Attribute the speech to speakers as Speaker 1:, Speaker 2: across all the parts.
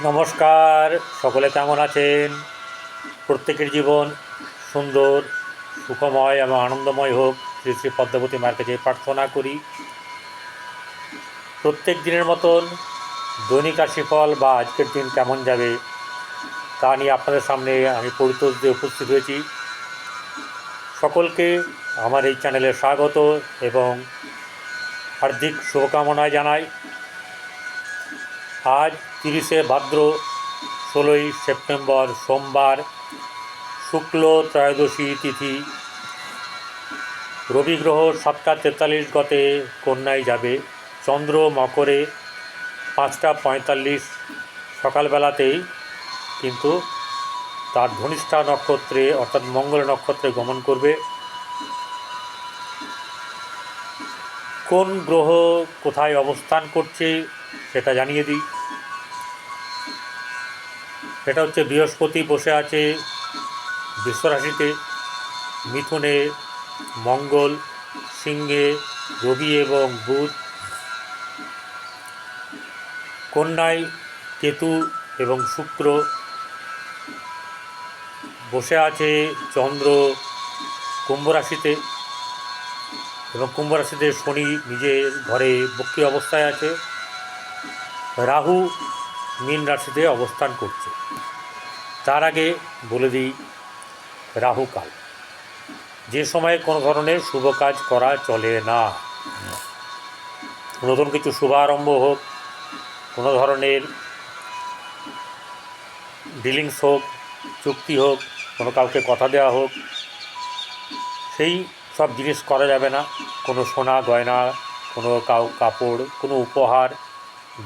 Speaker 1: নমস্কার, সকলে কেমন আছেন? প্রত্যেকের জীবন সুন্দর, সুখময় এবং আনন্দময় হোক, শ্রী শ্রী পদ্মাবতী মার কাছে প্রার্থনা করি। প্রত্যেক দিনের মতন দৈনিক রাশিফল বা আজকের দিন কেমন যাবে তা নিয়ে আপনাদের সামনে আমি পরিতোষ দিয়ে উপস্থিত হয়েছি। সকলকে আমার এই চ্যানেলে স্বাগত এবং হার্দিক শুভকামনা জানাই। আজ 30শে ভাদ্র, 16ই সেপ্টেম্বর, সোমবার, শুক্ল ত্রয়োদশী তিথি। রবি গ্রহ 7টা 43 গতে কন্যায় যাবে, চন্দ্র মকরে 5টা 45 সকালবেলাতেই কিন্তু তার ধনিষ্ঠা নক্ষত্রে অর্থাৎ মঙ্গল নক্ষত্রে গমন করবে। কোন গ্রহ কোথায় অবস্থান করছে সেটা জানিয়ে দিই। সেটা হচ্ছে বৃহস্পতি বসে আছে বৃষরাশিতে, মিথুনে মঙ্গল, সিংহে রবি এবং বুধ, কন্যায় কেতু এবং শুক্র, বসে আছে চন্দ্র কুম্ভ রাশিতে এবং কুম্ভ রাশিতে শনি নিজের ঘরে বক্রী অবস্থায় আছে। রাহু মীন রাশিতে অবস্থান করছে। তার আগে বলে দিই রাহুকাল, যে সময়ে কোনো ধরনের শুভ কাজ করা চলে না। নতুন কিছু শুভারম্ভ হোক, কোনো ধরনের ডিলিংস হোক, চুক্তি হোক, কোনো কাউকে কথা দেওয়া হোক, সেই সব জিনিস করা যাবে না। কোনো সোনা গয়না, কোনো কাপড়, কোনো উপহার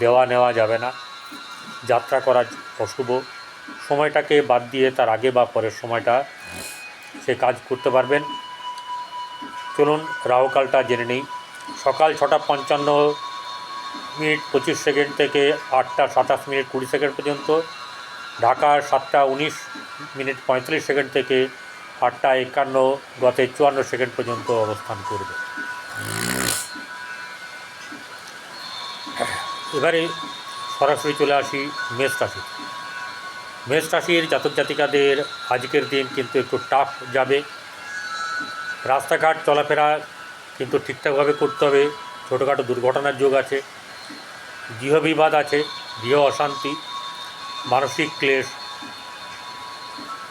Speaker 1: দেওয়া নেওয়া যাবে না। যাত্রা করা অশুভ। সময়টাকে বাদ দিয়ে তার আগে বা পরের সময়টা সে কাজ করতে পারবেন। চলুন রাহুকালটা জেনে নিই। সকাল 6টা 55 থেকে 8টা 27 20 পর্যন্ত, ঢাকার 7টা 19 থেকে 8টা 51 গতে 54 পর্যন্ত অবস্থান করবে। এবারে সরাসরি চলে আসি মেষ রাশি। মেষ রাশির জাতক জাতিকাদের আজকের দিন কিন্তু একটু টাফ যাবে। রাস্তাঘাট চলাফেরা কিন্তু ঠিকঠাকভাবে করতে হবে। ছোটোখাটো দুর্ঘটনার যোগ আছে, গৃহবিবাদ আছে, গৃহ অশান্তি, মানসিক ক্লেশ,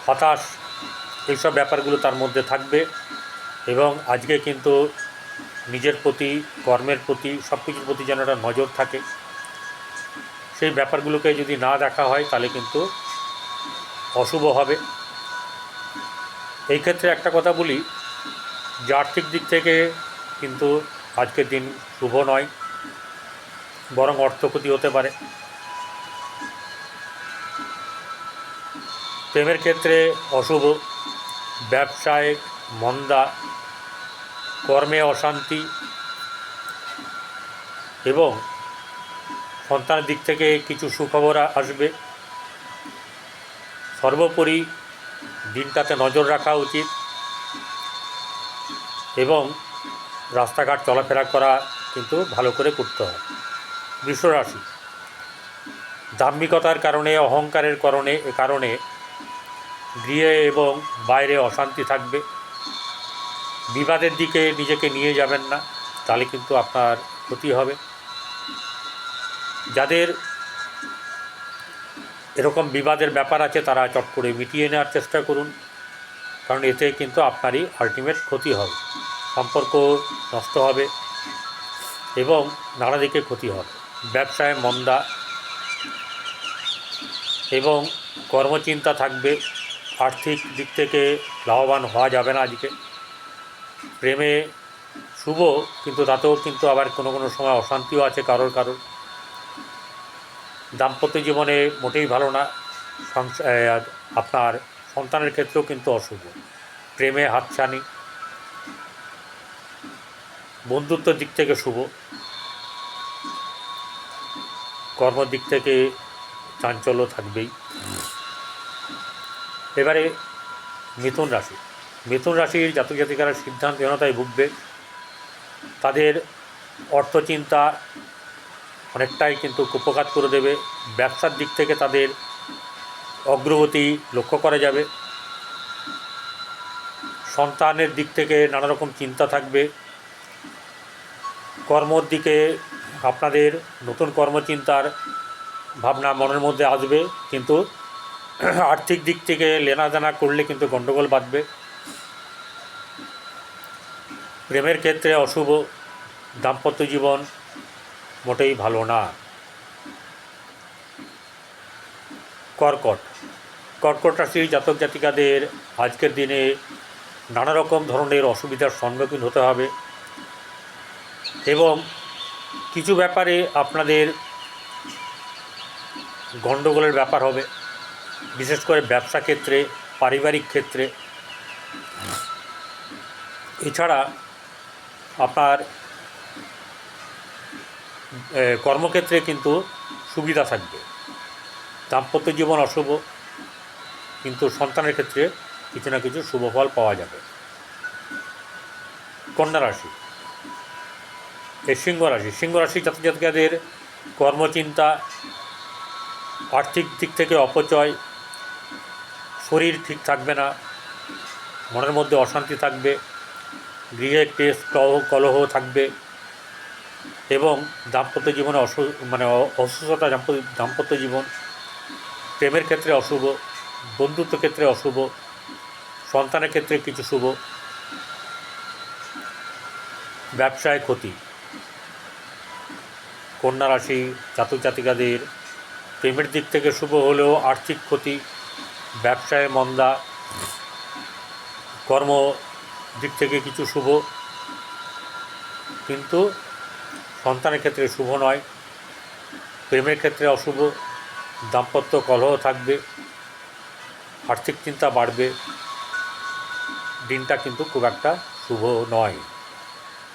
Speaker 1: হতাশ, এইসব ব্যাপারগুলো তার মধ্যে থাকবে। এবং আজকে কিন্তু নিজের প্রতি, কর্মের প্রতি, সব কিছুর প্রতি যেন একটা নজর থাকে। সেই ব্যাপারগুলোকে যদি না দেখা হয় তাহলে কিন্তু অশুভ হবে। এই ক্ষেত্রে একটা কথা বলি যে আর্থিক দিক থেকে কিন্তু আজকের দিন শুভ নয়, বরং অর্থক্ষতি হতে পারে। প্রেমের ক্ষেত্রে অশুভ, ব্যবসায় মন্দা, কর্মে অশান্তি এবং সন্তানের দিক থেকে কিছু সুখবর আসবে। সর্বোপরি দিনটাতে নজর রাখা উচিত এবং রাস্তাঘাট চলাফেরা করা কিন্তু ভালো করে করতে হয়। বৃষরাশি, দাম্ভিকতার কারণে, অহংকারের কারণে গৃহে এবং বাইরে অশান্তি থাকবে। বিবাদের দিকে নিজেকে নিয়ে যাবেন না, তাহলে কিন্তু আপনার ক্ষতি হবে। যাদের এরকম বিবাদের ব্যাপার আছে তারা চট করে মিটিয়ে নেওয়ার চেষ্টা করুন, কারণ এতে কিন্তু আপনারই আলটিমেট ক্ষতি হবে। সম্পর্ক নষ্ট হবে এবং নানা দিকে ক্ষতি হবে। ব্যবসায় মন্দা এবং কর্মচিন্তা থাকবে। আর্থিক দিক থেকে লাভবান হওয়া যাবে না আজকে। প্রেমে শুভ, কিন্তু তাতেও কিন্তু আবার কোনো কোনো সময় অশান্তিও আছে কারোর। দাম্পত্য জীবনে মোটেই ভালো না। আপনার সন্তানের ক্ষেত্রেও কিন্তু অশুভ। প্রেমে হাতছানি। বন্ধুত্বের দিক থেকে শুভ, কর্মদিক থেকে চাঞ্চল্য থাকবেই। এবারে মিথুন রাশি। মিথুন রাশির জাতক জাতিকারা সিদ্ধান্তহীনতায় ভুগবে। তাদের অর্থচিন্তা অনেকটাই কিন্তু কুপঘাত করে দেবে। ব্যবসার দিক থেকে তাদের অগ্রগতি লক্ষ্য করা যাবে। সন্তানের দিক থেকে নানা রকম চিন্তা থাকবে। কর্মর দিকে আপনাদের নতুন কর্মচিন্তার ভাবনা মনের মধ্যে আসবে, কিন্তু আর্থিক দিক থেকে লেনাদেনা করলে কিন্তু গণ্ডগোল বাঁধবে। প্রেমের ক্ষেত্রে অশুভ, দাম্পত্য জীবন মোটেই ভালো না। কর্কট রাশির জাতক জাতিকাদের আজকের দিনে নানা রকম ধরনের অসুবিধার সম্মুখীন হতে হবে এবং কিছু ব্যাপারে আপনাদের গণ্ডগোলের ব্যাপার হবে, বিশেষ করে ব্যবসা ক্ষেত্রে, পারিবারিক ক্ষেত্রে। এছাড়া আপনার কর্মক্ষেত্রে কিন্তু সুবিধা থাকবে। দাম্পত্য জীবন অশুভ, কিন্তু সন্তানের ক্ষেত্রে কিছু না কিছু শুভ ফল পাওয়া যাবে। কন্যা রাশি, সিংহ রাশি জাতক জাতিকাদের কর্মচিন্তা, আর্থিক দিক থেকে অপচয়, শরীর ঠিক থাকবে না, মনের মধ্যে অশান্তি থাকবে, গৃহে ক্লেশ কলহ থাকবে এবং দাম্পত্য জীবনে অসুস্থতা। দাম্পত্য জীবন, প্রেমের ক্ষেত্রে অশুভ, বন্ধুত্ব ক্ষেত্রে অশুভ, সন্তানের ক্ষেত্রে কিছু শুভ, ব্যবসায় ক্ষতি। কন্যা রাশি জাতক জাতিকাদের প্রেমের দিক থেকে শুভ হলেও আর্থিক ক্ষতি, ব্যবসায় মন্দা, কর্ম দিক থেকে কিছু শুভ, কিন্তু সন্তানের ক্ষেত্রে শুভ নয়। প্রেমের ক্ষেত্রে অশুভ, দাম্পত্য কলহ থাকবে, আর্থিক চিন্তা বাড়বে। দিনটা কিন্তু খুব একটা শুভ নয়।